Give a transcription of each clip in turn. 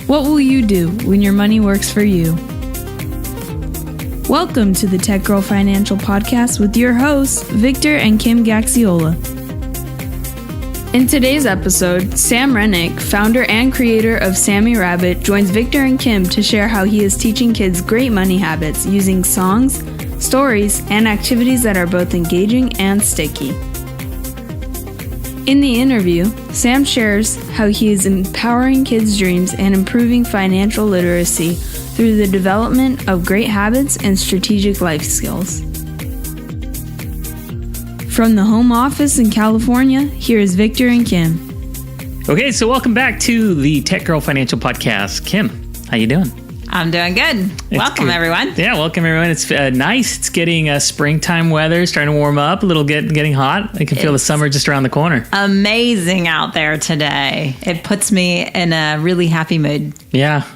What will you do when your money works for you? Welcome to the Tech Girl Financial Podcast with your hosts, Victor and Kim Gaxiola. In today's episode, Sam Rennick, founder and creator of Sammy Rabbit, joins Victor and Kim to share how he is teaching kids great money habits using songs, stories, and activities that are both engaging and sticky. In the interview, Sam shares how he is empowering kids' dreams and improving financial literacy through the development of great habits and strategic life skills. From the home office in California, here is Victor and Kim. Okay, so welcome back to the Tech Girl Financial Podcast. Kim, how you doing? I'm doing good. Welcome, everyone. Yeah, welcome, everyone. It's nice. It's getting springtime weather, starting to warm up, a little getting hot. I can feel the summer just around the corner. Amazing out there today. It puts me in a really happy mood. Yeah.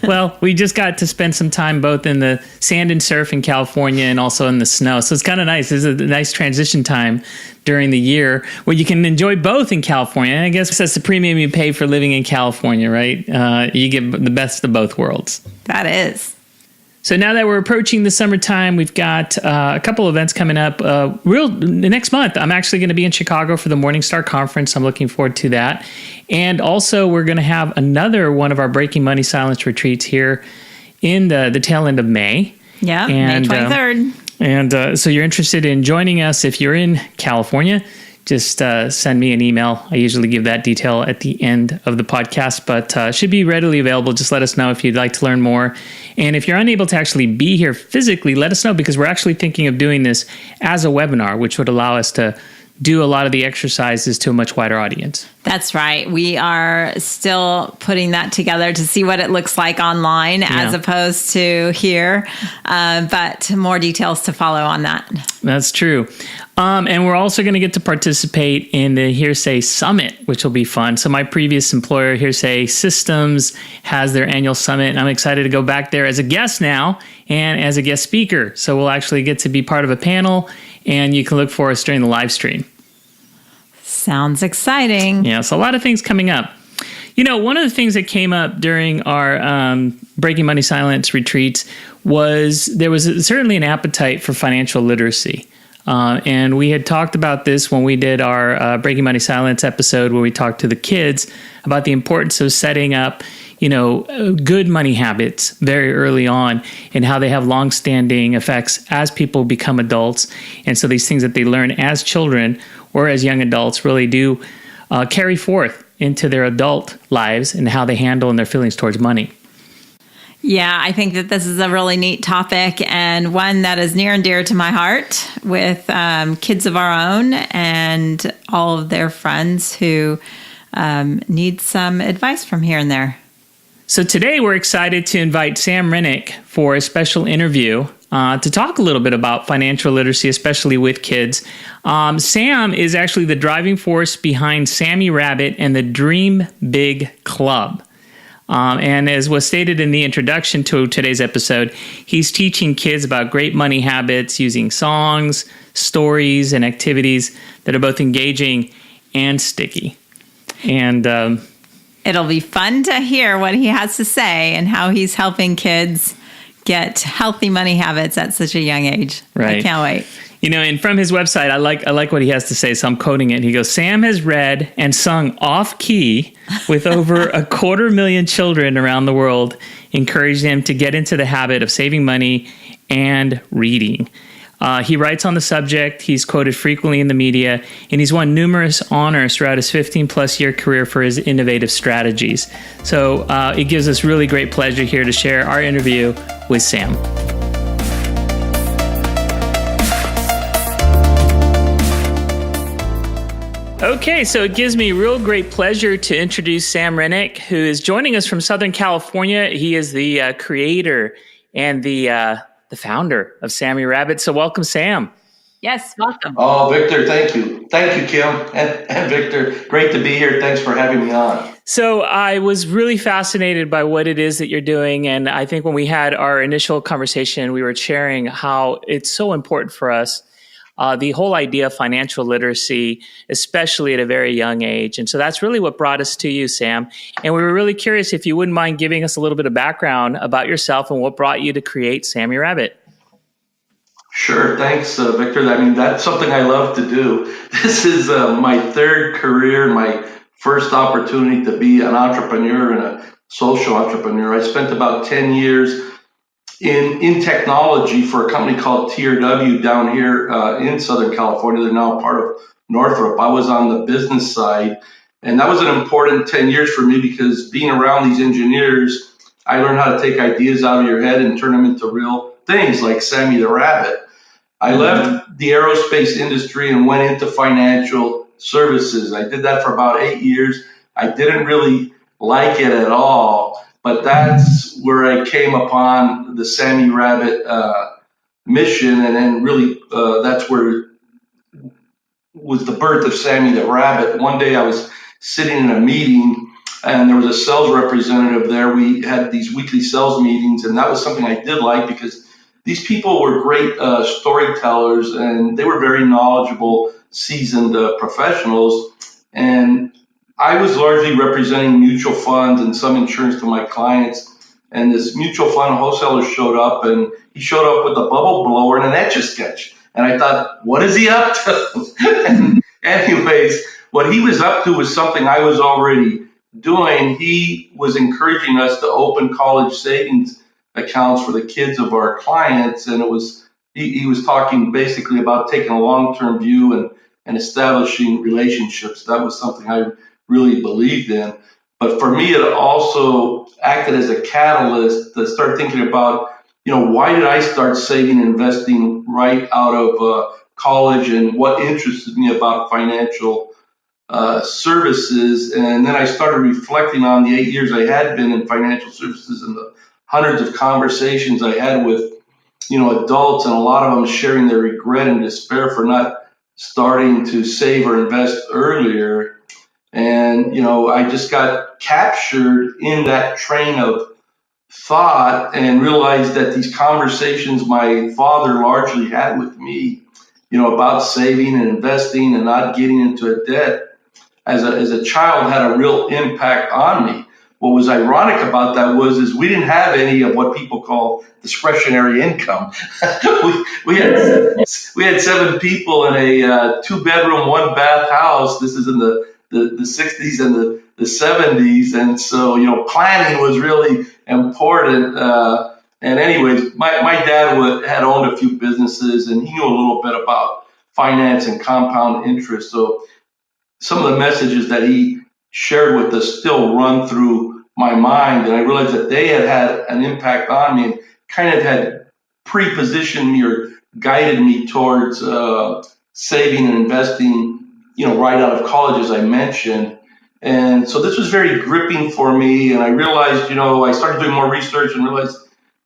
Well, we just got to spend some time both in the sand and surf in California and also in the snow. So it's kind of nice. This is a nice transition time during the year where you can enjoy both in California. And I guess that's the premium you pay for living in California, right? You get the best of both worlds. That is. So now that we're approaching the summertime, we've got a couple events coming up. Next month, I'm actually going to be in Chicago for the Morningstar Conference. I'm looking forward to that. And also, we're going to have another one of our Breaking Money Silence retreats here in the tail end of May. Yeah, May 23rd. So you're interested in joining us if you're in California, just send me an email. I usually give that detail at the end of the podcast, but should be readily available. Just let us know if you'd like to learn more. And if you're unable to actually be here physically, let us know, because we're actually thinking of doing this as a webinar, which would allow us to do a lot of the exercises to a much wider audience. That's right. We are still putting that together to see what it looks like online as opposed to here, but more details to follow on that. That's true. And we're also going to get to participate in the Hearsay Summit, which will be fun. So my previous employer, Hearsay Systems, has their annual summit, and I'm excited to go back there as a guest now and as a guest speaker. So we'll actually get to be part of a panel, and you can look for us during the live stream. Sounds exciting. Yeah, so a lot of things coming up. You know, one of the things that came up during our Breaking Money Silence retreats was there was certainly an appetite for financial literacy. And we had talked about this when we did our Breaking Money Silence episode, where we talked to the kids about the importance of setting up, good money habits very early on, and how they have long-standing effects as people become adults. And so these things that they learn as children or as young adults really do carry forth into their adult lives and how they handle and their feelings towards money. Yeah, I think that this is a really neat topic, and one that is near and dear to my heart with kids of our own and all of their friends who need some advice from here and there. So today we're excited to invite Sam Rennick for a special interview to talk a little bit about financial literacy, especially with kids. Sam is actually the driving force behind Sammy Rabbit and the Dream Big Club. And as was stated in the introduction to today's episode, he's teaching kids about great money habits using songs, stories, and activities that are both engaging and sticky. And it'll be fun to hear what he has to say and how he's helping kids get healthy money habits at such a young age. Right. I can't wait. And from his website, I like what he has to say, so I'm quoting it. He goes, Sam has read and sung off-key with over 250,000 children around the world, encouraging them to get into the habit of saving money and reading. He writes on the subject, he's quoted frequently in the media, and he's won numerous honors throughout his 15-plus year career for his innovative strategies. So it gives us really great pleasure here to share our interview with Sam. Okay, so it gives me real great pleasure to introduce Sam Rennick, who is joining us from Southern California. He is the creator and the founder of Sammy Rabbit. So welcome, Sam. Yes, welcome. Oh, Victor, thank you. Thank you, Kim and Victor. Great to be here. Thanks for having me on. So I was really fascinated by what it is that you're doing. And I think when we had our initial conversation, we were sharing how it's so important for us the whole idea of financial literacy, especially at a very young age. And so that's really what brought us to you, Sam. And we were really curious if you wouldn't mind giving us a little bit of background about yourself and what brought you to create Sammy Rabbit. Sure. Thanks, Victor. I mean, that's something I love to do. This is my third career, my first opportunity to be an entrepreneur and a social entrepreneur. I spent about 10 years in technology for a company called TRW down here in Southern California. They're now part of Northrop. I was on the business side, and that was an important 10 years for me because being around these engineers, I learned how to take ideas out of your head and turn them into real things like Sammy the Rabbit. I left the aerospace industry and went into financial services. I did that for about 8 years. I didn't really like it at all, but that's where I came upon the Sammy Rabbit mission, and then really that's where was the birth of Sammy the Rabbit. One day I was sitting in a meeting, and there was a sales representative there. We had these weekly sales meetings, and that was something I did like because these people were great storytellers, and they were very knowledgeable, seasoned professionals. And I was largely representing mutual funds and some insurance to my clients. And this mutual fund wholesaler showed up, and he showed up with a bubble blower and an Etch-a-Sketch. And I thought, what is he up to? And anyways, what he was up to was something I was already doing. He was encouraging us to open college savings accounts for the kids of our clients. And it was he was talking basically about taking a long-term view and establishing relationships. That was something I really believed in. But for me, it also acted as a catalyst to start thinking about, why did I start saving and investing right out of college, and what interested me about financial services. And then I started reflecting on the 8 years I had been in financial services and the hundreds of conversations I had with, adults, and a lot of them sharing their regret and despair for not starting to save or invest earlier. And, I just got captured in that train of thought and realized that these conversations my father largely had with me, about saving and investing and not getting into a debt as a child had a real impact on me. What was ironic about that is we didn't have any of what people call discretionary income. we had 7 people in a 2-bedroom, 1-bath house. This is in the 60s and the 70s, and so planning was really important. And anyways, my dad had owned a few businesses, and he knew a little bit about finance and compound interest. So some of the messages that he shared with us still run through my mind, and I realized that they had an impact on me and kind of had pre-positioned me or guided me towards saving and investing, right out of college, as I mentioned. And so this was very gripping for me, and I realized, I started doing more research and realized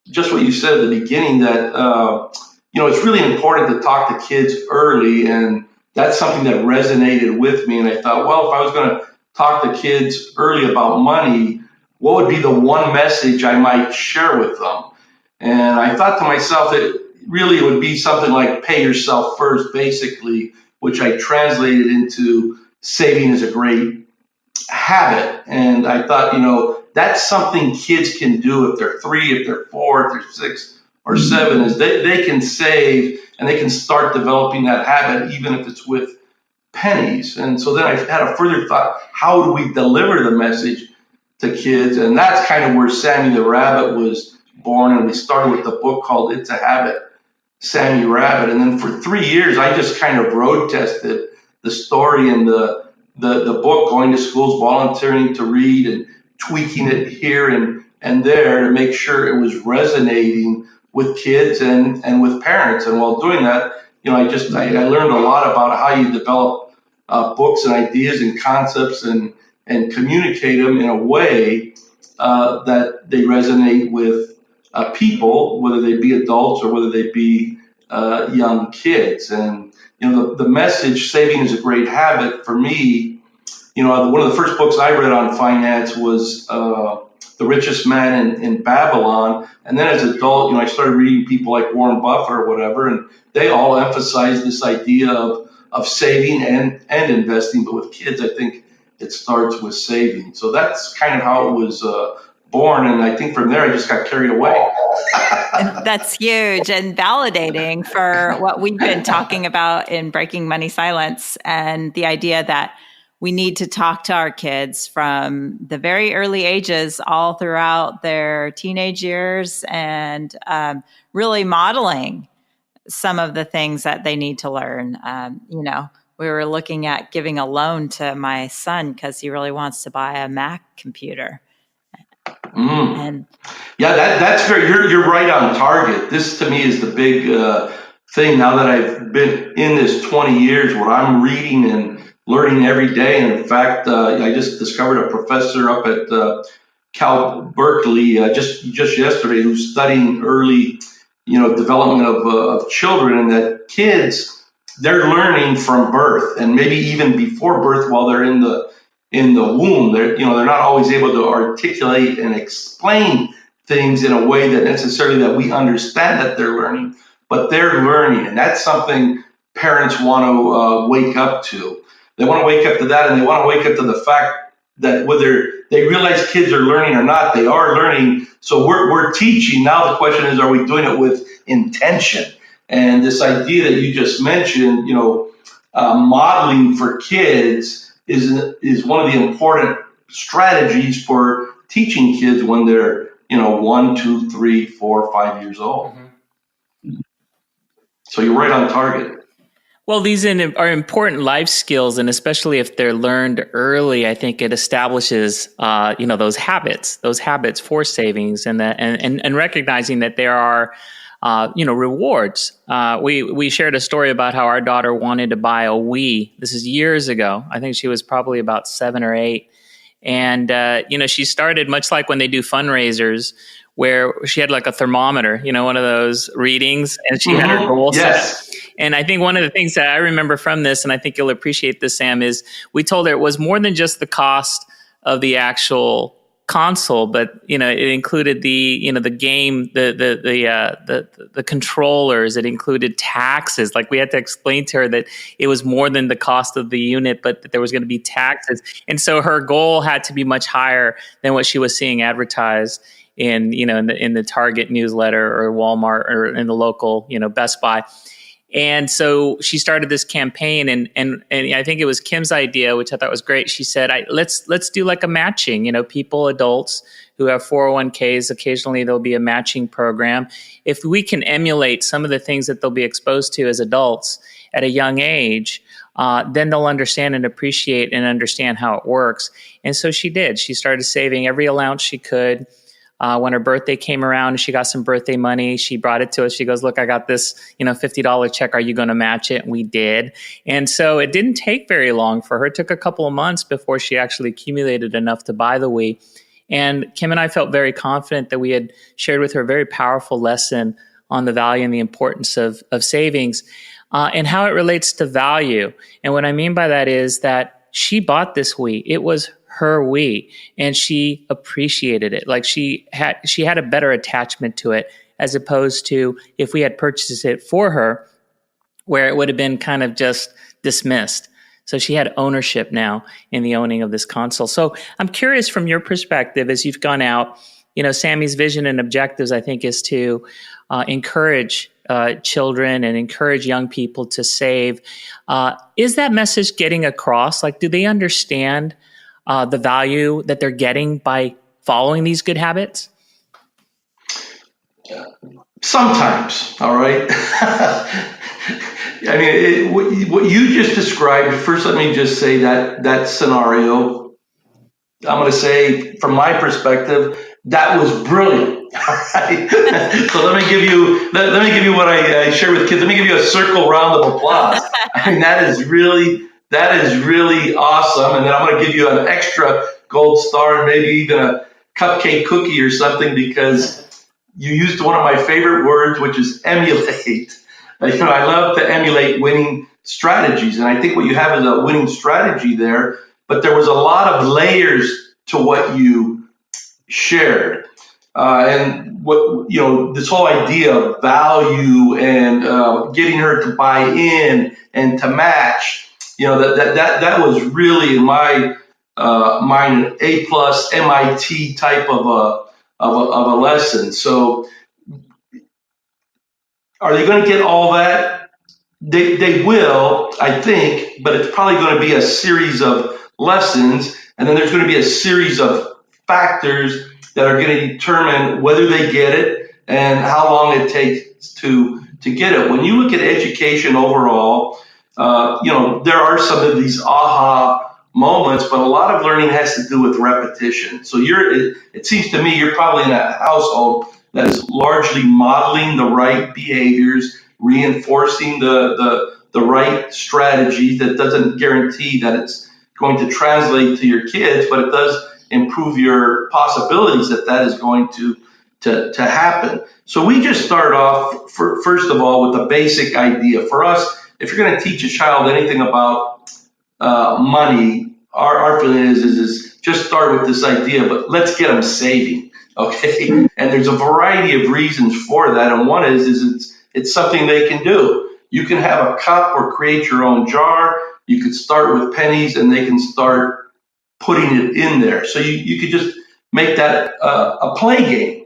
just what you said at the beginning, that it's really important to talk to kids early, and that's something that resonated with me. And I thought, well, if I was going to talk to kids early about money, what would be the one message I might share with them? And I thought to myself that really it would be something like pay yourself first, basically, which I translated into saving is a great habit. And I thought, that's something kids can do if they're 3, if they're 4, if they're 6 or 7, is they can save and they can start developing that habit, even if it's with pennies. And so then I had a further thought, how do we deliver the message to kids? And that's kind of where Sammy the Rabbit was born. And we started with the book called It's a Habit, Sammy Rabbit. And then for 3 years, I just kind of road tested the story and the book, going to schools, volunteering to read and tweaking it here and there to make sure it was resonating with kids and with parents. And while doing that, I learned a lot about how you develop books and ideas and concepts and communicate them in a way that they resonate with people, whether they be adults or whether they be young kids. And the message, saving is a great habit, for me, one of the first books I read on finance was The Richest Man in Babylon. And then as an adult, I started reading people like Warren Buffett or whatever, and they all emphasize this idea of saving and investing. But with kids, I think it starts with saving. So that's kind of how it was born. And I think from there, I just got carried away. That's huge and validating for what we've been talking about in Breaking Money Silence, and the idea that we need to talk to our kids from the very early ages all throughout their teenage years, and really modeling some of the things that they need to learn. We were looking at giving a loan to my son because he really wants to buy a Mac computer. And yeah, that's very. You're right on target. This to me is the big thing. Now that I've been in this 20 years, what I'm reading and learning every day. And in fact, I just discovered a professor up at Cal Berkeley just yesterday who's studying early, development of children, and that kids, they're learning from birth and maybe even before birth while they're in the womb. They're not always able to articulate and explain things in a way that necessarily that we understand that they're learning, but they're learning, and that's something parents want to wake up to. They want to wake up to that, and they want to wake up to the fact that whether they realize kids are learning or not, they are learning. So we're teaching. Now the question is, are we doing it with intention? And this idea that you just mentioned, modeling for kids is one of the important strategies for teaching kids when they're 1, 2, 3, 4, 5 years old. Mm-hmm. So you're right on target. Well, these are important life skills, and especially if they're learned early, I think it establishes, those habits for savings, and recognizing that there are, rewards. We shared a story about how our daughter wanted to buy a Wii. This is years ago. I think she was probably about 7 or 8. And, she started much like when they do fundraisers, where she had like a thermometer, one of those readings, and she had her goal set. And I think one of the things that I remember from this, and I think you'll appreciate this, Sam, is we told her it was more than just the cost of the actual console, but it included the game, the controllers. It included taxes. Like, we had to explain to her that it was more than the cost of the unit, but that there was going to be taxes. And so her goal had to be much higher than what she was seeing advertised in the Target newsletter or Walmart or in the local Best Buy. And so she started this campaign, and I think it was Kim's idea, which I thought was great. She said, let's do like a matching, adults who have 401ks, occasionally there'll be a matching program. If we can emulate some of the things that they'll be exposed to as adults at a young age, then they'll understand and appreciate and understand how it works. And so she did. She started saving every allowance she could. When her birthday came around and she got some birthday money, she brought it to us. She goes, look, I got this, $50 check. Are you going to match it? And we did. And so it didn't take very long for her. It took a couple of months before she actually accumulated enough to buy the Wii. And Kim and I felt very confident that we had shared with her a very powerful lesson on the value and the importance of savings and how it relates to value. And what I mean by that is that she bought this Wii. It was her Wii, and she appreciated it. Like, she had a better attachment to it, as opposed to if we had purchased it for her, where it would have been kind of just dismissed. So she had ownership now in the owning of this console. So I'm curious, from your perspective, as you've gone out, Sammy's vision and objectives, I think, is to encourage children and encourage young people to save. Is that message getting across? Like, do they understand the value that they're getting by following these good habits? Sometimes, all right. I mean, what you just described, first let me just say that scenario, I'm going to say, from my perspective, that was brilliant. All right. So let me give you what I share with kids. Let me give you a circle round of applause. I mean, that is really awesome. And then I'm going to give you an extra gold star and maybe even a cupcake cookie or something, because you used one of my favorite words, which is emulate. I love to emulate winning strategies. And I think what you have is a winning strategy there, but there was a lot of layers to what you shared. And what, this whole idea of value and getting her to buy in and to match, that was really in my mind an A+ MIT type of a lesson. So are they going to get all that? They will, I think, but it's probably going to be a series of lessons, and then there's going to be a series of factors that are going to determine whether they get it and how long it takes to get it. When you look at education overall, there are some of these aha moments, but a lot of learning has to do with repetition. So it seems to me you're probably in a household that is largely modeling the right behaviors, reinforcing the right strategy. That doesn't guarantee that it's going to translate to your kids, but it does improve your possibilities that is going to happen. So we just start off, first of all, with a basic idea. For us, if you're going to teach a child anything about money, our feeling is just start with this idea, but let's get them saving, okay? And there's a variety of reasons for that, and one is it's something they can do. You can have a cup or create your own jar. You could start with pennies, and they can start putting it in there. So you could just make that a play game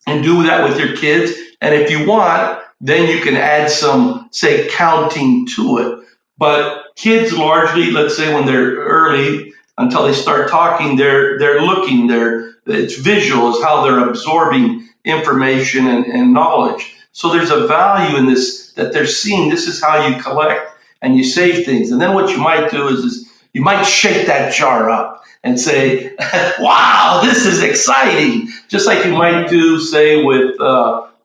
and do that with your kids. And if you want, then you can add some, say, counting to it. But kids largely, let's say when they're early, until they start talking, they're looking, it's visual, is how they're absorbing information and knowledge. So there's a value in this that they're seeing. This is how you collect and you save things. And then what you might do is you might shake that jar up and say, wow, this is exciting. Just like you might do, say, with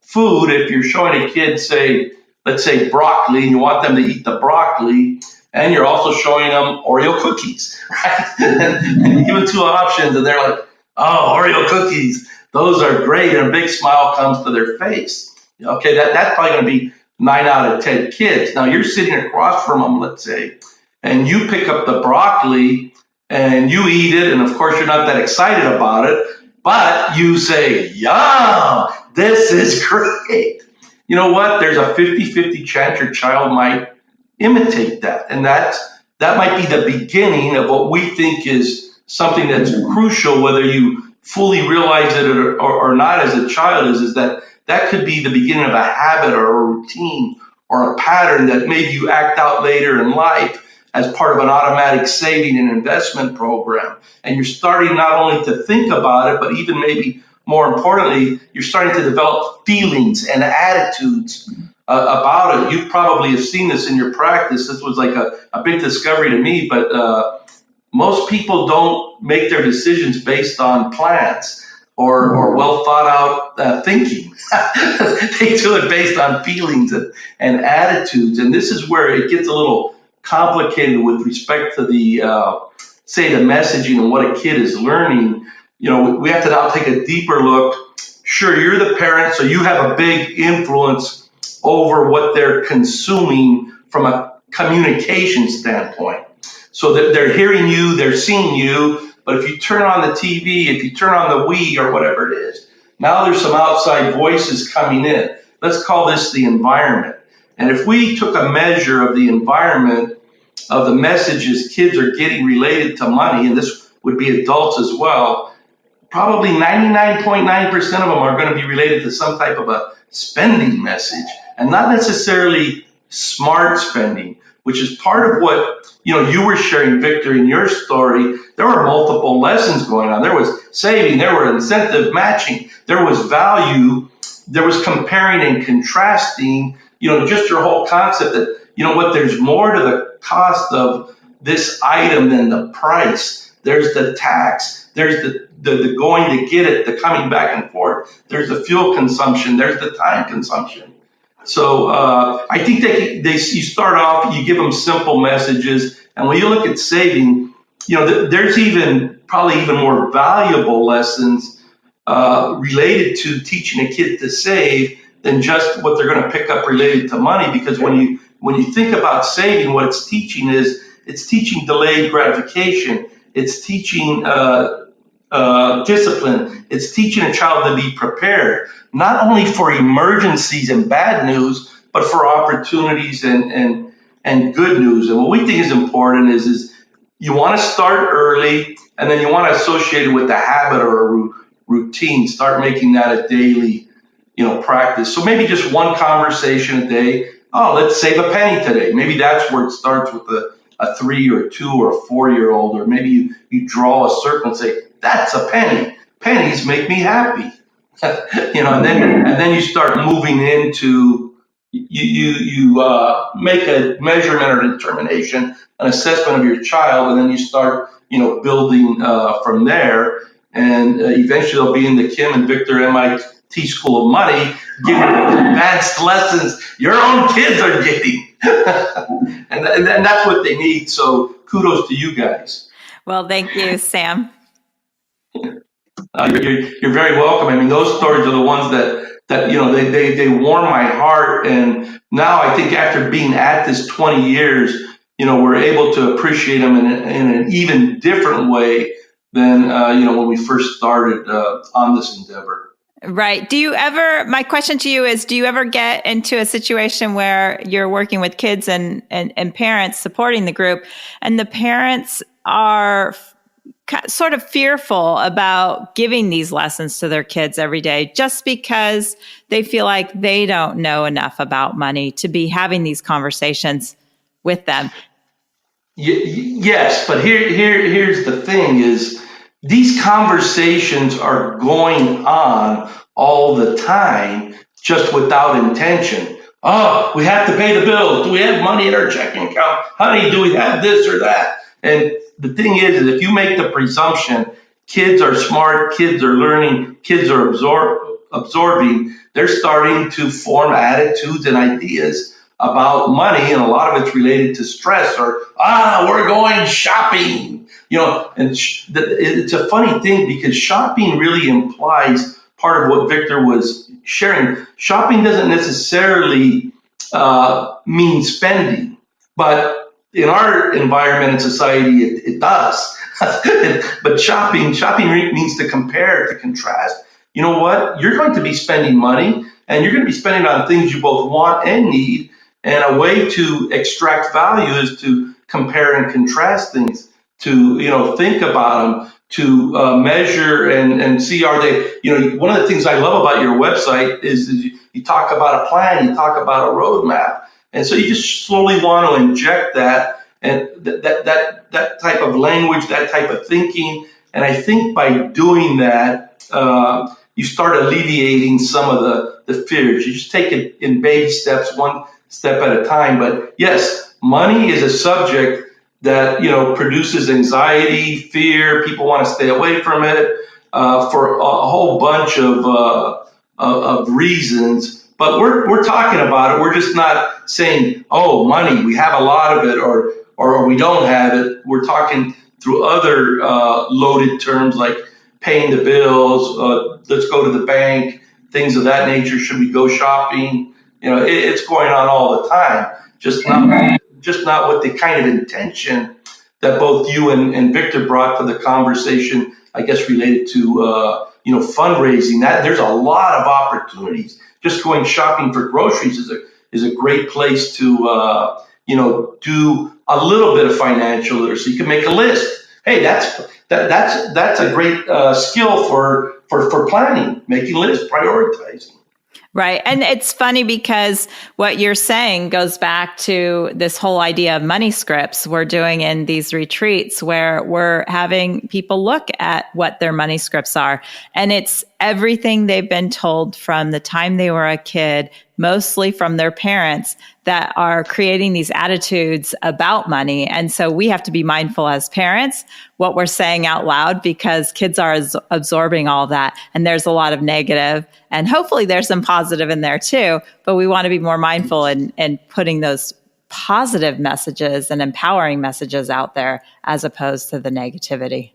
food. If you're showing a kid, say, let's say broccoli, and you want them to eat the broccoli, and you're also showing them Oreo cookies, right? and you give them two options, and they're like, oh, Oreo cookies, those are great, and a big smile comes to their face. Okay, that's probably going to be 9 out of 10 kids. Now, you're sitting across from them, let's say, and you pick up the broccoli and you eat it, and of course you're not that excited about it, but you say, yum, this is great. You know what? There's a 50-50 chance your child might imitate that, and that might be the beginning of what we think is something that's crucial, whether you fully realize it or not as a child, is that could be the beginning of a habit or a routine or a pattern that maybe you act out later in life as part of an automatic saving and investment program. And you're starting not only to think about it, but even maybe more importantly, you're starting to develop feelings and attitudes about it. You probably have seen this in your practice. This was like a big discovery to me, but most people don't make their decisions based on plans or well thought out thinking. They do it based on feelings and attitudes. And this is where it gets a little complicated with respect to the messaging and what a kid is learning. We have to now take a deeper look. Sure, you're the parent, so you have a big influence over what they're consuming from a communication standpoint. So that they're hearing you, they're seeing you, but if you turn on the TV, if you turn on the Wii or whatever it is, now there's some outside voices coming in. Let's call this the environment. And if we took a measure of the environment of the messages kids are getting related to money, and this would be adults as well, probably 99.9% of them are going to be related to some type of a spending message, and not necessarily smart spending, which is part of what you were sharing, Victor, in your story. There were multiple lessons going on. There was saving, there were incentive matching, there was value, there was comparing and contrasting, just your whole concept that, there's more to the cost of this item than the price. There's the tax, there's the going to get it, the coming back and forth, there's the fuel consumption, there's the time consumption. So I think you start off, you give them simple messages, and when you look at saving, there's probably even more valuable lessons related to teaching a kid to save than just what they're going to pick up related to money. Because when you think about saving, what it's teaching delayed gratification. It's teaching discipline. It's teaching a child to be prepared, not only for emergencies and bad news, but for opportunities and good news. And what we think is important is you want to start early, and then you want to associate it with a habit or a routine. Start making that a daily, practice. So maybe just one conversation a day. Oh, let's save a penny today. Maybe that's where it starts with a 3 or 2 or a 4-year-old, or maybe you draw a circle and say, that's a penny. Pennies make me happy. And then you start moving into, you make a measurement or determination, an assessment of your child, and then you start, building from there. And eventually they'll be in the Kim and Victor MIT School of Money, giving advanced lessons your own kids are getting. and that's what they need. So kudos to you guys. Well, thank you, Sam. You're very welcome. I mean, those stories are the ones that they warm my heart. And now I think after being at this 20 years, we're able to appreciate them in an even different way than when we first started on this endeavor. Right. My question to you is, do you ever get into a situation where you're working with kids and parents supporting the group, and the parents are sort of fearful about giving these lessons to their kids every day just because they feel like they don't know enough about money to be having these conversations with them? Yes, but here's the thing is, these conversations are going on all the time, just without intention. Oh, we have to pay the bills. Do we have money in our checking account? Honey, do we have this or that? And the thing is if you make the presumption, kids are smart, kids are learning, kids are absorbing, they're starting to form attitudes and ideas about money, and a lot of it's related to stress or, we're going shopping. And it's a funny thing because shopping really implies part of what Victor was sharing. Shopping doesn't necessarily mean spending, but in our environment and society, it does. But shopping means to compare, to contrast. You know what? You're going to be spending money, and you're going to be spending on things you both want and need. And a way to extract value is to compare and contrast things, to think about them, to measure and see, are they, one of the things I love about your website is you talk about a plan, you talk about a roadmap. And so you just slowly want to inject that and that type of language, that type of thinking. And I think by doing that, you start alleviating some of the fears. You just take it in baby steps, one step at a time. But yes, money is a subject that produces anxiety, fear. People want to stay away from it for a whole bunch of reasons. But we're talking about it. We're just not saying, oh, money, we have a lot of it, or we don't have it. We're talking through other loaded terms like paying the bills, let's go to the bank, things of that nature. Should we go shopping? It's going on all the time. Just not with the kind of intention that both you and Victor brought to the conversation, I guess, related to fundraising. That there's a lot of opportunities. Just going shopping for groceries is a great place to do a little bit of financial literacy. You can make a list. Hey, that's a great skill for planning, making lists, prioritizing. Right. And it's funny because what you're saying goes back to this whole idea of money scripts we're doing in these retreats, where we're having people look at what their money scripts are. And it's everything they've been told from the time they were a kid, mostly from their parents, that are creating these attitudes about money. And so we have to be mindful as parents what we're saying out loud, because kids are absorbing all of that. And there's a lot of negative, and hopefully there's some positive in there too. But we want to be more mindful in putting those positive messages and empowering messages out there as opposed to the negativity.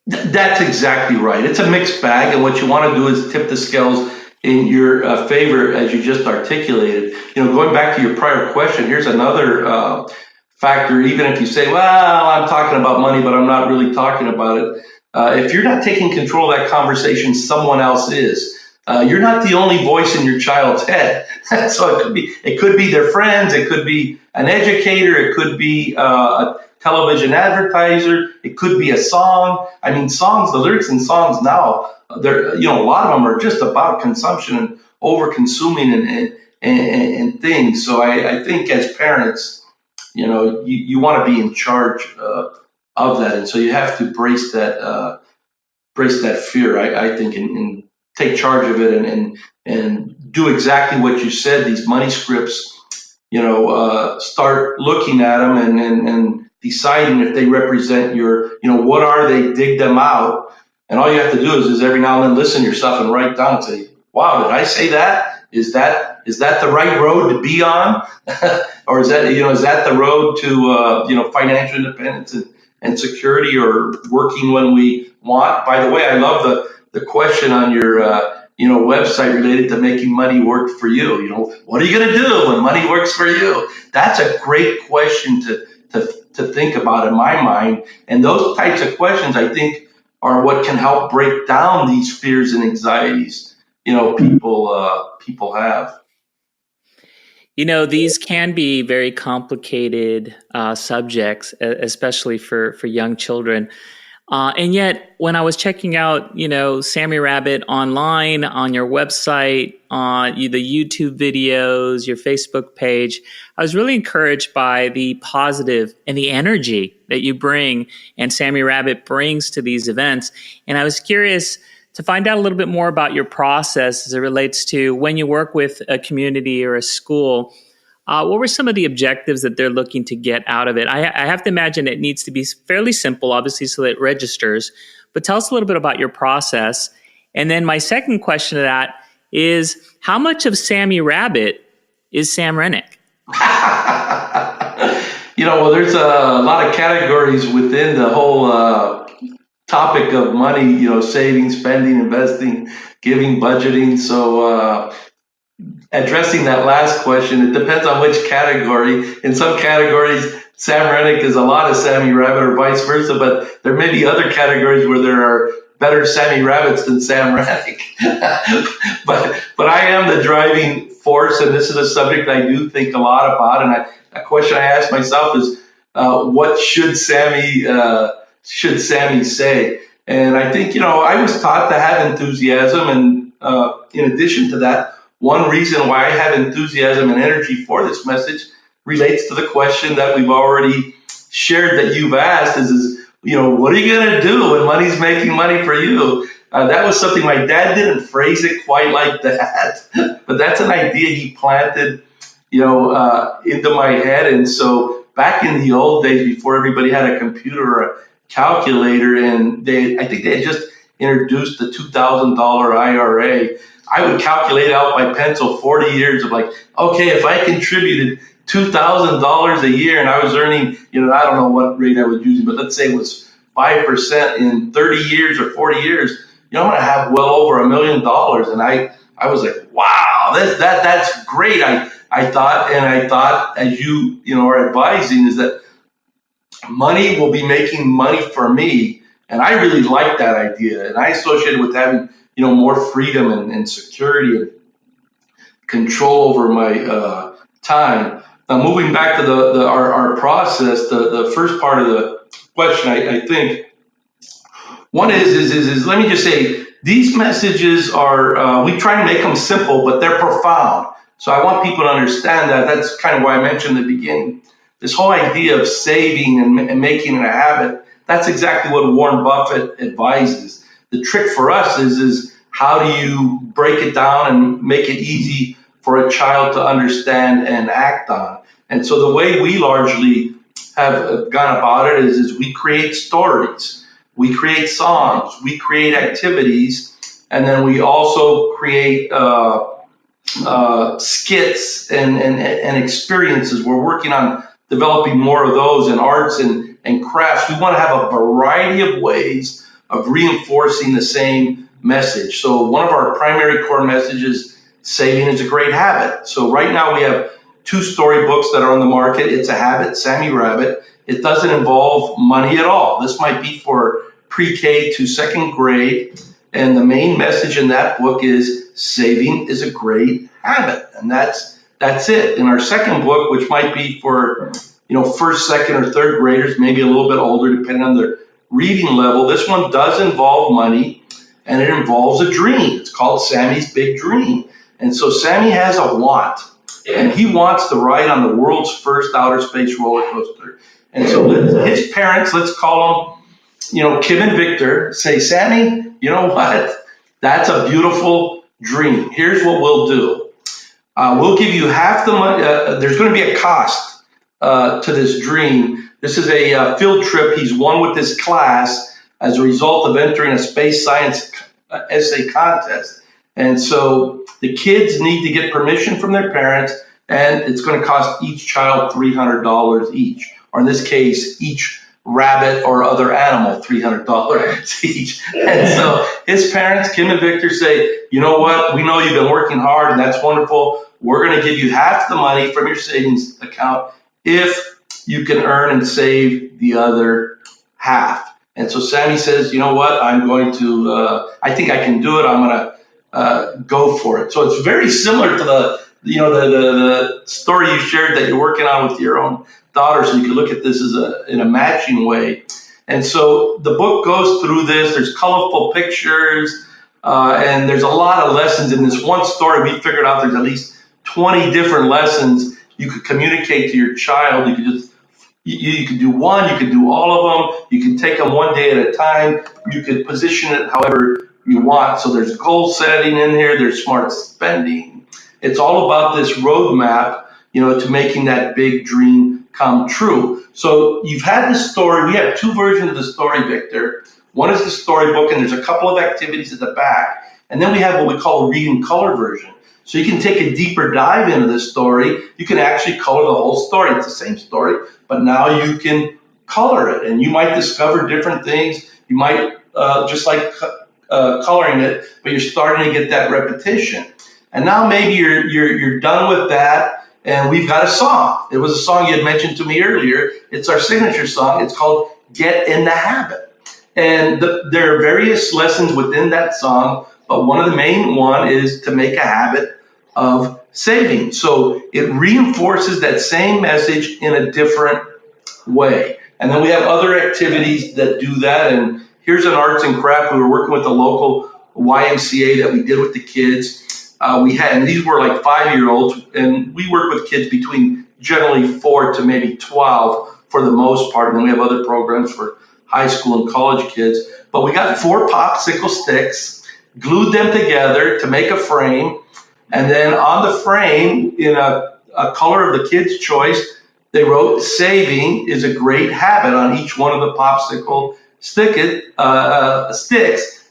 That's exactly right. It's a mixed bag. And what you want to do is tip the scales in your favor, as you just articulated. Going back to your prior question, here's another factor. Even if you say, well, I'm talking about money, but I'm not really talking about it. if you're not taking control of that conversation, someone else is. You're not the only voice in your child's head. So it could be their friends, it could be an educator, it could be a television advertiser, it could be a song. I mean, songs, the lyrics in songs now, they're, a lot of them are just about consumption and over consuming and things. So I think as parents, you want to be in charge of that, and so you have to brace that fear. I think, and take charge of it, and do exactly what you said. These money scripts, start looking at them and deciding if they represent your, what are they? Dig them out, and all you have to do is every now and then listen to yourself and write down and say, "Wow, did I say that? Is that the right road to be on?" Or is that the road to financial independence and security, or working when we want? By the way, I love the question on your website related to making money work for you. What are you going to do when money works for you? That's a great question to think about in my mind. And those types of questions, I think, are what can help break down these fears and anxieties people have. These can be very complicated subjects, especially for young children. And yet, when I was checking out, Sammy Rabbit online, on your website, on the YouTube videos, your Facebook page, I was really encouraged by the positive and the energy that you bring and Sammy Rabbit brings to these events. And I was curious to find out a little bit more about your process as it relates to when you work with a community or a school. What were some of the objectives that they're looking to get out of it? I have to imagine it needs to be fairly simple, obviously, so that it registers. But tell us a little bit about your process. And then my second question to that is, how much of Sammy Rabbit is Sam Rennick? Well, there's a lot of categories within the whole topic of money, saving, spending, investing, giving, budgeting. So addressing that last question, it depends on which category. In some categories, Sam Rennick is a lot of Sammy Rabbit, or vice versa, but there may be other categories where there are better Sammy Rabbits than Sam Rennick. but I am the driving force, and this is a subject I do think a lot about. And a question I ask myself is, what should Sammy say? And I think, I was taught to have enthusiasm, and in addition to that, one reason why I have enthusiasm and energy for this message relates to the question that we've already shared that you've asked is what are you going to do when money's making money for you? That was something my dad didn't phrase it quite like that, but that's an idea he planted, into my head. And so back in the old days, before everybody had a computer or a calculator, and I think they had just introduced the $2,000 IRA, I would calculate out by pencil 40 years of okay, if I contributed $2,000 a year and I was earning, I don't know what rate I was using, but let's say it was 5% in 30 years or 40 years, I'm going to have well over $1 million. And I was like, wow, that's great. I thought, as you are advising, is that money will be making money for me. And I really like that idea. And I associate it with having more freedom and security and control over my time. Now, moving back to our process, the first part of the question, I think, one is let me just say, these messages are, we try to make them simple, but they're profound. So I want people to understand that. That's kind of why I mentioned in the beginning, this whole idea of saving and making it a habit. That's exactly what Warren Buffett advises. The trick for us is how do you break it down and make it easy for a child to understand and act on? And so the way we largely have gone about it is we create stories, we create songs, we create activities, and then we also create skits and experiences. We're working on developing more of those in arts and crafts. We want to have a variety of ways of reinforcing the same message. So one of our primary core messages, saving is a great habit. So right now we have 2 storybooks that are on the market. It's a habit, Sammy Rabbit. It doesn't involve money at all. This might be for pre-K to second grade. And the main message in that book is saving is a great habit. And that's it. In our second book, which might be for, first, second, or third graders, maybe a little bit older, depending on their reading level, this one does involve money, and it involves a dream. It's called Sammy's Big Dream. And so Sammy has a want, and he wants to ride on the world's first outer space roller coaster. And so his parents, let's call them, Kim and Victor, say, Sammy, you know what? That's a beautiful dream. Here's what we'll do. We'll give you half the money. There's going to be a cost to this dream. This is a field trip he's won with this class as a result of entering a space science essay contest. And so the kids need to get permission from their parents, and it's going to cost each child $300 each, or in this case, each rabbit or other animal $300 each. And so his parents, Kim and Victor, say, you know what? We know you've been working hard, and that's wonderful. We're going to give you half the money from your savings account if you can earn and save the other half. And so Sammy says, you know what? I'm going to, I think I can do it. I'm going to go for it. So it's very similar to the story you shared that you're working on with your own daughter. So you can look at this as in a matching way. And so the book goes through this. There's colorful pictures, and there's a lot of lessons in this one story. We figured out there's at least 20 different lessons you could communicate to your child. You could you could do one, you could do all of them, you can take them one day at a time, you could position it however you want. So there's goal setting in here, there's smart spending. It's all about this roadmap, to making that big dream come true. So you've had the story. We have two versions of the story, Victor. One is the storybook, and there's a couple of activities at the back. And then we have what we call a read and color version. So you can take a deeper dive into the story. You can actually color the whole story. It's the same story, but now you can color it, and you might discover different things. You might just like coloring it, but you're starting to get that repetition. And now maybe you're done with that, and we've got a song. It was a song you had mentioned to me earlier. It's our signature song. It's called "Get in the Habit," and there are various lessons within that song. But one of the main one is to make a habit of saving. So it reinforces that same message in a different way. And then we have other activities that do that. And here's an arts and craft. We were working with the local YMCA that we did with the kids. And these were like 5-year-olds, and we work with kids between generally 4 to maybe 12 for the most part. And then we have other programs for high school and college kids. But we got 4 popsicle sticks, glued them together to make a frame, and then on the frame, in a color of the kid's choice, they wrote "Saving is a great habit" on each one of the popsicle sticks,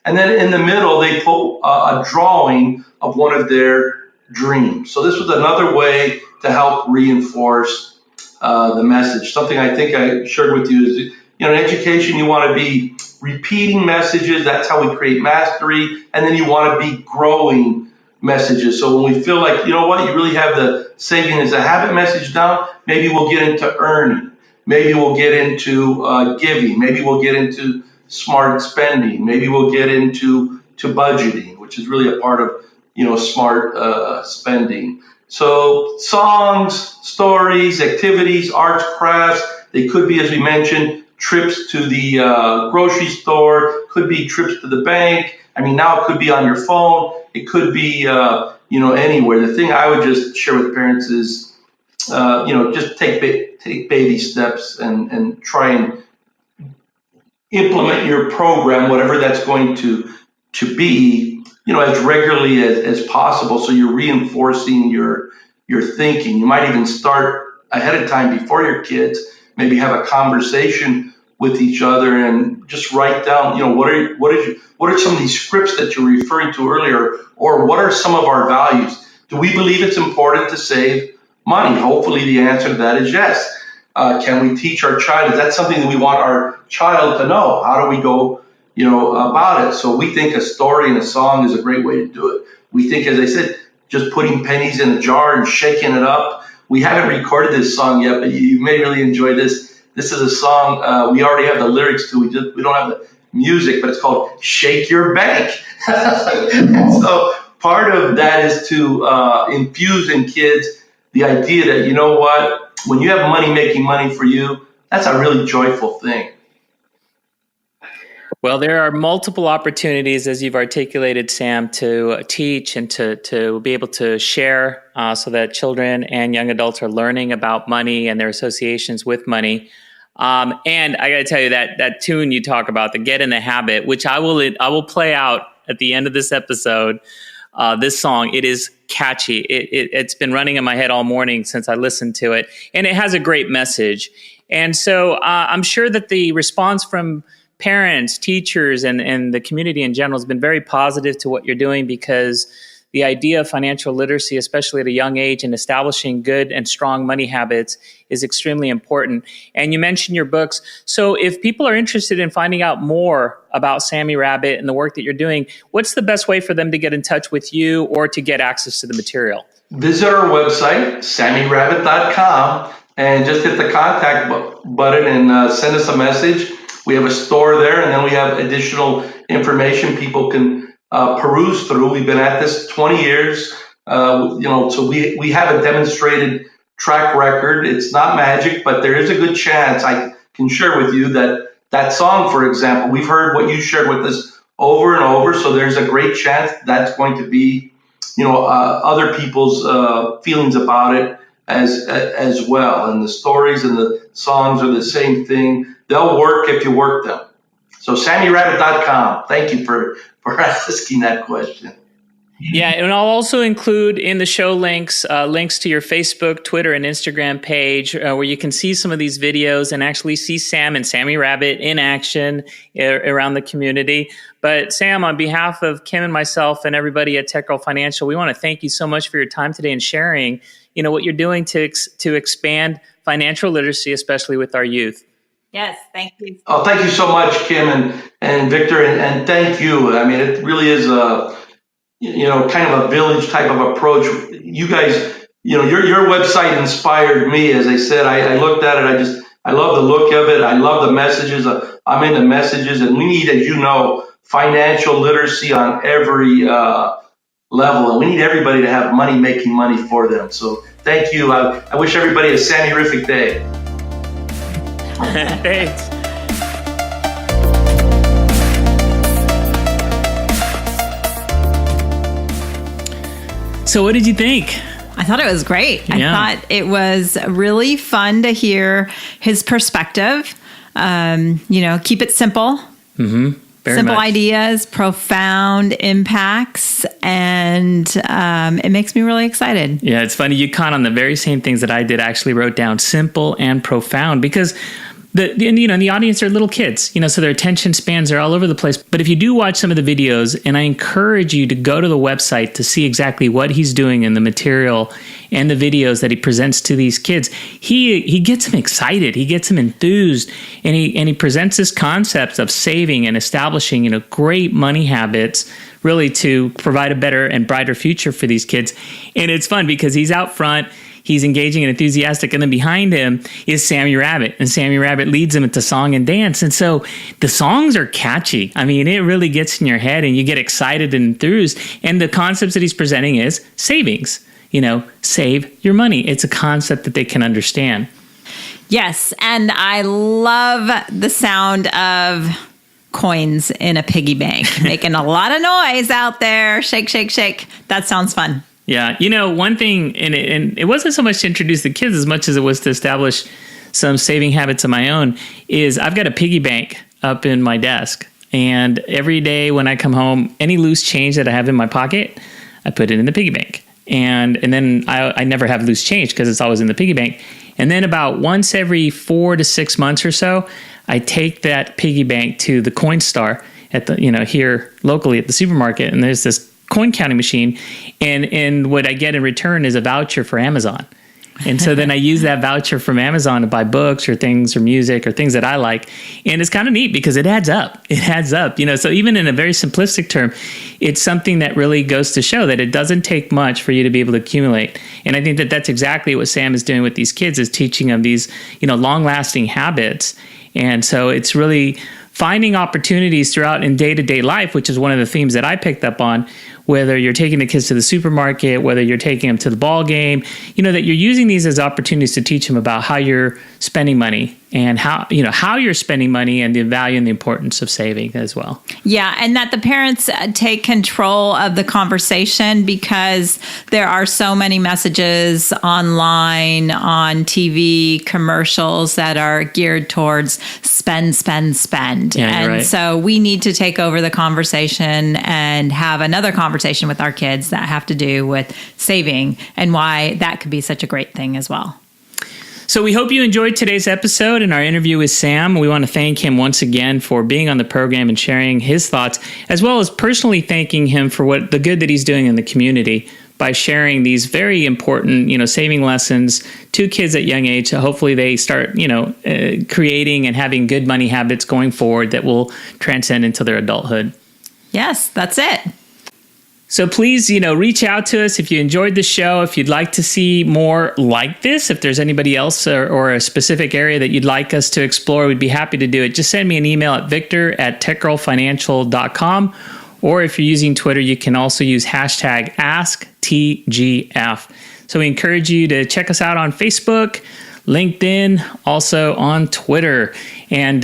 and then in the middle, they put a drawing of one of their dreams. So this was another way to help reinforce the message. Something I think I shared with you is, in education, you want to be repeating messages. That's how we create mastery. And then you want to be growing messages. So when we feel like, you really have the saving as a habit message down, maybe we'll get into earning. Maybe we'll get into giving. Maybe we'll get into smart spending. Maybe we'll get into budgeting, which is really a part of, smart spending. So songs, stories, activities, arts, crafts, they could be, as we mentioned, trips to the grocery store, could be trips to the bank. Now it could be on your phone. It could be, anywhere. The thing I would just share with parents is, just take baby steps and try and implement your program, whatever that's going to be, as regularly as possible. So you're reinforcing your thinking. You might even start ahead of time before your kids, maybe have a conversation with each other and just write down, what are some of these scripts that you're referring to earlier, or what are some of our values? Do we believe it's important to save money? Hopefully the answer to that is yes. Can we teach our child? Is that something that we want our child to know? How do we go, about it? So we think a story and a song is a great way to do it. We think, as I said, just putting pennies in a jar and shaking it up. We haven't recorded this song yet, but you may really enjoy this. This is a song we already have the lyrics to. We don't have the music, but it's called Shake Your Bank. And so part of that is to infuse in kids the idea that, you know what, when you have money making money for you, that's a really joyful thing. Well, there are multiple opportunities, as you've articulated, Sam, to teach and to be able to share so that children and young adults are learning about money and their associations with money. And I got to tell you that tune you talk about, the Get in the Habit, which I will play out at the end of this episode. This song, it is catchy. It's been running in my head all morning since I listened to it, and it has a great message. And so I'm sure that the response from parents, teachers, and the community in general has been very positive to what you're doing, because the idea of financial literacy, especially at a young age, and establishing good and strong money habits is extremely important. And you mentioned your books. So if people are interested in finding out more about Sammy Rabbit and the work that you're doing, what's the best way for them to get in touch with you or to get access to the material? Visit our website, sammyrabbit.com, and just hit the contact button and send us a message. We have a store there, and then we have additional information people can peruse through. We've been at this 20 years, so we have a demonstrated track record. It's not magic, but there is a good chance I can share with you that song, for example, we've heard what you shared with us over and over. So there's a great chance that's going to be, other people's feelings about it as well. And the stories and the songs are the same thing. They'll work if you work them. So SammyRabbit.com. Thank you for asking that question. Yeah, and I'll also include in the show links to your Facebook, Twitter, and Instagram page where you can see some of these videos and actually see Sam and Sammy Rabbit in action around the community. But Sam, on behalf of Kim and myself and everybody at Tech Girl Financial, we want to thank you so much for your time today and sharing, what you're doing to expand financial literacy, especially with our youth. Yes, thank you. Oh, thank you so much, Kim and Victor, and thank you. I mean, it really is kind of a village type of approach. You guys, your website inspired me. As I said, I looked at it. I love the look of it. I love the messages. I'm into messages, and we need, as you know, financial literacy on every level, and we need everybody to have money making money for them. So thank you. I wish everybody a Sammy-rific day. Thanks. So what did you think? I thought it was great. Yeah. I thought it was really fun to hear his perspective. Keep it simple. Mm-hmm. Simple ideas, profound impacts, and it makes me really excited. Yeah, it's funny. You caught on the very same things that I did. I actually wrote down simple and profound, because the audience are little kids, so their attention spans are all over the place. But if you do watch some of the videos, and I encourage you to go to the website to see exactly what he's doing in the material and the videos that he presents to these kids, he gets them excited, he gets them enthused, and he presents this concept of saving and establishing, great money habits, really to provide a better and brighter future for these kids. And it's fun because he's out front. He's engaging and enthusiastic, and then behind him is Sammy Rabbit, and Sammy Rabbit leads him into song and dance. And so the songs are catchy. I mean, it really gets in your head, and you get excited and enthused. And the concepts that he's presenting is savings. Save your money. It's a concept that they can understand. Yes, and I love the sound of coins in a piggy bank, making a lot of noise out there. Shake, shake, shake. That sounds fun. Yeah. One thing, and it wasn't so much to introduce the kids as much as it was to establish some saving habits of my own, is I've got a piggy bank up in my desk. And every day when I come home, any loose change that I have in my pocket, I put it in the piggy bank. And then I never have loose change because it's always in the piggy bank. And then about once every 4 to 6 months or so, I take that piggy bank to the Coinstar at the, here locally at the supermarket. And there's this coin counting machine, and what I get in return is a voucher for Amazon. And so then I use that voucher from Amazon to buy books or things or music or things that I like. And it's kind of neat because it adds up. It adds up, so even in a very simplistic term, it's something that really goes to show that it doesn't take much for you to be able to accumulate. And I think that that's exactly what Sam is doing with these kids, is teaching them these, long-lasting habits. And so it's really finding opportunities throughout in day-to-day life, which is one of the themes that I picked up on, whether you're taking the kids to the supermarket, whether you're taking them to the ball game, that you're using these as opportunities to teach them about how you're spending money and how you're spending money and the value and the importance of saving as well. Yeah, and that the parents take control of the conversation, because there are so many messages online, on TV, commercials that are geared towards spend, spend, spend. Yeah, and right. So we need to take over the conversation and have another conversation with our kids that have to do with saving and why that could be such a great thing as well. So we hope you enjoyed today's episode and our interview with Sam. We want to thank him once again for being on the program and sharing his thoughts, as well as personally thanking him for the good that he's doing in the community by sharing these very important, saving lessons to kids at young age. So hopefully they start, creating and having good money habits going forward that will transcend into their adulthood. Yes, that's it. So please, reach out to us if you enjoyed the show, if you'd like to see more like this, if there's anybody else or a specific area that you'd like us to explore, we'd be happy to do it. Just send me an email at victor@techgirlfinancial.com. Or if you're using Twitter, you can also use hashtag AskTGF. So we encourage you to check us out on Facebook, LinkedIn, also on Twitter. And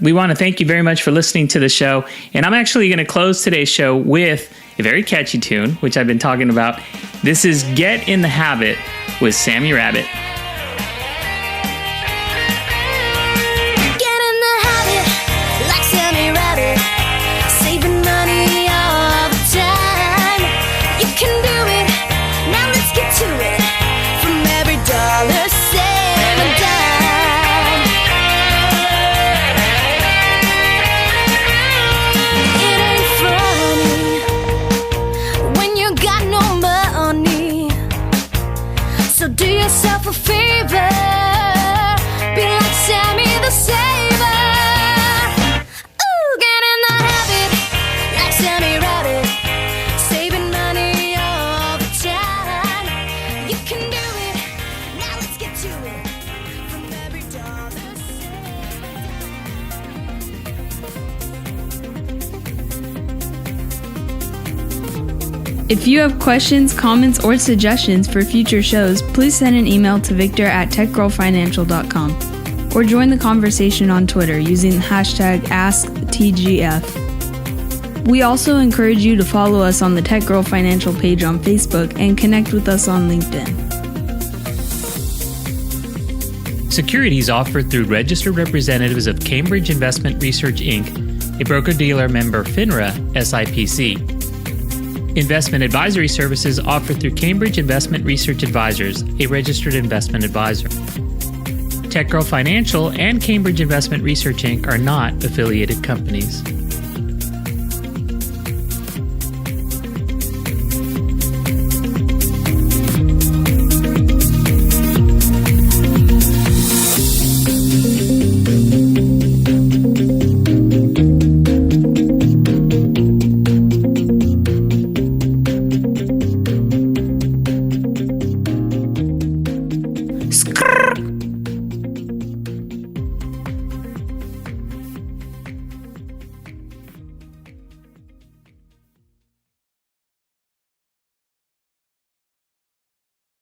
we want to thank you very much for listening to the show. And I'm actually going to close today's show with a very catchy tune, which I've been talking about. This is Get in the Habit with Sammy Rabbit. Get in the habit, like Sammy Rabbit, saving money all the time. You can do it, now let's get to it. From every dollar, save a dime. It ain't funny when you got no money, so do yourself a favor, be like Sammy the Saver. Ooh, get in the habit, like Sammy Rabbit, saving money all the time. You can do it, now let's get to it. From every dollar saved. If you have questions, comments, or suggestions for future shows, please send an email to victor@techgirlfinancial.com or join the conversation on Twitter using the hashtag AskTGF. We also encourage you to follow us on the Tech Girl Financial page on Facebook and connect with us on LinkedIn. Securities offered through registered representatives of Cambridge Investment Research, Inc., a broker-dealer member FINRA SIPC. Investment advisory services offered through Cambridge Investment Research Advisors, a registered investment advisor. Tech Girl Financial and Cambridge Investment Research, Inc. are not affiliated companies.